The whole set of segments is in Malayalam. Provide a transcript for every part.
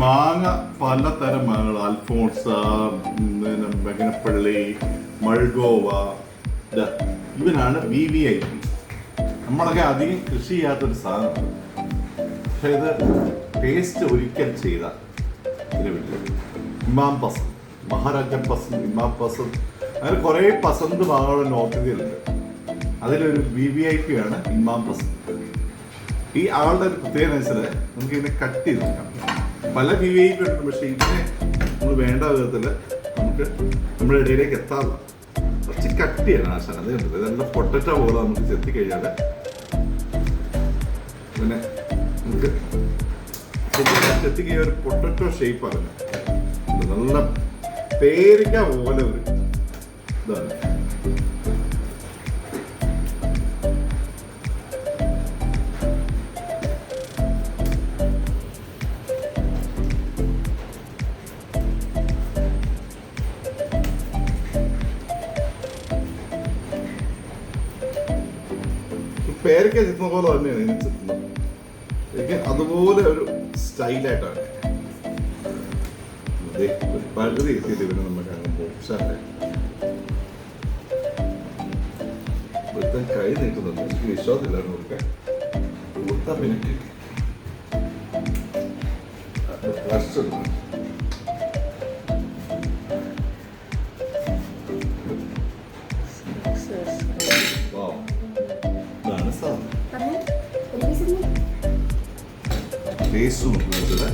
മാങ്ങ പലതരം മാങ്ങകൾ, അൽഫോൺസ, ബെഗനപ്പള്ളി, മൾഗോവ, ഇവനാണ് VVIP. നമ്മളൊക്കെ അധികം കൃഷി ചെയ്യാത്തൊരു സാധനമാണ്. പക്ഷെ ഇത് ടേസ്റ്റ് ഒരിക്കൽ ചെയ്ത ഇമാം പസന്ദ്, മഹാരാജ പസന്ദ്, ഇമാം പസന്ദ്, അങ്ങനെ കുറേ പസന്ദ് മാങ്ങകളുടെ നോർത്ത് ഇന്ത്യയിലുണ്ട്. അതിലൊരു VVIP ആണ് ഇമാം പസന്ദ്. ഈ ആളുടെ ഒരു പ്രത്യേകത വെച്ചാൽ നമുക്ക് ഇതിനെ കട്ട് ചെയ്ത് നോക്കാം. പല VVIP ഉണ്ട്, പക്ഷെ ഇതിനെ നമ്മൾ വേണ്ട വിധത്തിൽ നമുക്ക് നമ്മുടെ ഇടയിലേക്ക് എത്താറില്ല. കുറച്ച് കട്ട് ചെയ്യണം ആശാൻ. അത് കണ്ടത് ഇതെല്ലാം പൊട്ടറ്റോ പോലെ നമുക്ക് ചെത്തിക്കഴിഞ്ഞാൽ പിന്നെ നമുക്ക് ചെത്തിക്കഴിഞ്ഞാൽ ഒരു പൊട്ടറ്റോ ഷേപ്പാണ്. നല്ല പേരിക്ക പോലെ ഒരു ഇതാണ്. പേരയ്ക്ക ചെത്തുന്ന പോലെ തന്നെയാണ് ഇതിന് ചെത്തുന്നത്. എനിക്ക് അതുപോലെ ഒരു സ്റ്റൈലായിട്ടാണ് ഒരു പകുതി എത്തിയിട്ട് ഇവനെ നമുക്ക് അങ്ങ് ബോക്സാണ് ഒരുത്തൻ കൈ നീട്ടുന്നുണ്ട്. എനിക്ക് വിശ്വാസമില്ലായിരുന്നു കൊടുക്കാൻ കൊടുത്താൽ പിന്നെ പ്രശ്നമുണ്ട്. ടേസ്റ്റ് നോക്കുന്നത്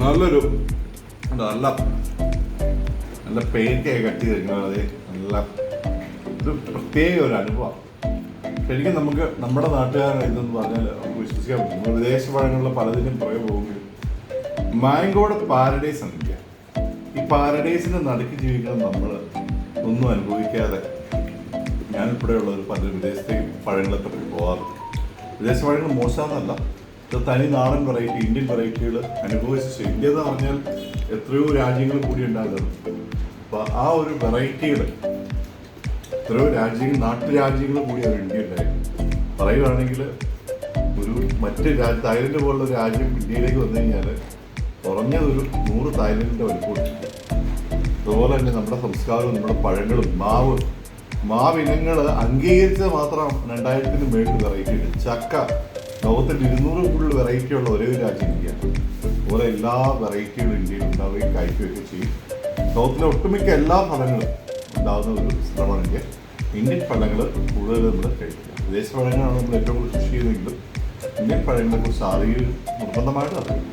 നല്ലൊരു നല്ല പേരയ്ക്കൊക്കെ കട്ട് ചെയ്തിരിക്കുന്നത് നല്ല ഒരു പ്രത്യേക ഒരു അനുഭവം. ശരിക്കും നമുക്ക് നമ്മുടെ നാട്ടുകാരുടെ ഇതെന്ന് പറഞ്ഞാൽ നമുക്ക് വിശ്വസിക്കാൻ പറ്റും. നമ്മൾ വിദേശ പഴങ്ങളിലെ പലതിനും പുറകെ പോകുമെങ്കിലും മാംഗോയുടെ പാരഡൈസ് ആണ് ഇന്ത്യ. ഈ പാരഡൈസിൻ്റെ നടുക്ക് ജീവിക്കണം നമ്മൾ ഒന്നും അനുഭവിക്കാതെ. ഞാനിവിടെയുള്ളവർ പലരും വിദേശത്തേക്ക് പഴങ്ങളെ പറ്റി പോകാറുണ്ട്. വിദേശ പഴങ്ങൾ മോശമെന്നല്ല, തനി നാടൻ വെറൈറ്റി, ഇന്ത്യൻ വെറൈറ്റികൾ അനുഭവിച്ചു. ഇന്ത്യ എന്ന് പറഞ്ഞാൽ എത്രയോ രാജ്യങ്ങൾ കൂടി ഉണ്ടാകുന്നത്. അപ്പോൾ ആ ഒരു വെറൈറ്റികൾ എത്രയോ രാജ്യങ്ങൾ, നാട്ടുരാജ്യങ്ങൾ കൂടി അവർ ഇന്ത്യയിലായിരുന്നു. പറയുകയാണെങ്കിൽ ഒരു മറ്റ് തായ്ലൻഡ് പോലുള്ള രാജ്യം ഇന്ത്യയിലേക്ക് വന്നു കഴിഞ്ഞാൽ കുറഞ്ഞതൊരു 100 തായ്ലൻഡിൻ്റെ വലിപ്പമുണ്ട്. അതുപോലെ തന്നെ നമ്മുടെ സംസ്കാരവും നമ്മുടെ പഴങ്ങളും മാവിനങ്ങൾ അംഗീകരിച്ചത് മാത്രം 2000-ന് മേളിൽ വെറൈറ്റി ഉണ്ട്. ചക്ക ലോകത്തിൽ 200 കൂടുതൽ വെറൈറ്റി ഉള്ള ഒരേ ഒരു രാജ്യം ഇന്ത്യയാണ്. അതുപോലെ എല്ലാ വെറൈറ്റികളും ഇന്ത്യയിൽ ഉണ്ടാവുകയും കായ്ക്കുകയൊക്കെ ചെയ്യും. ലോകത്തിലെ ഒട്ടുമിക്ക എല്ലാ ഫലങ്ങളും ഉണ്ടാകുന്ന ഒരു സ്ഥലമാണ് ഇന്ത്യ. ഇന്ത്യൻ ഫലങ്ങൾ കൂടുതൽ നമ്മൾ കഴിക്കുക. വിദേശ ഫലങ്ങളാണ് നമ്മൾ ഏറ്റവും കൂടുതൽ കൃഷി ചെയ്യുന്നതെങ്കിലും ഇന്ത്യൻ ഫലങ്ങളെക്കുറിച്ച് അറിയുക നിർബന്ധമായിട്ട് അറിയും.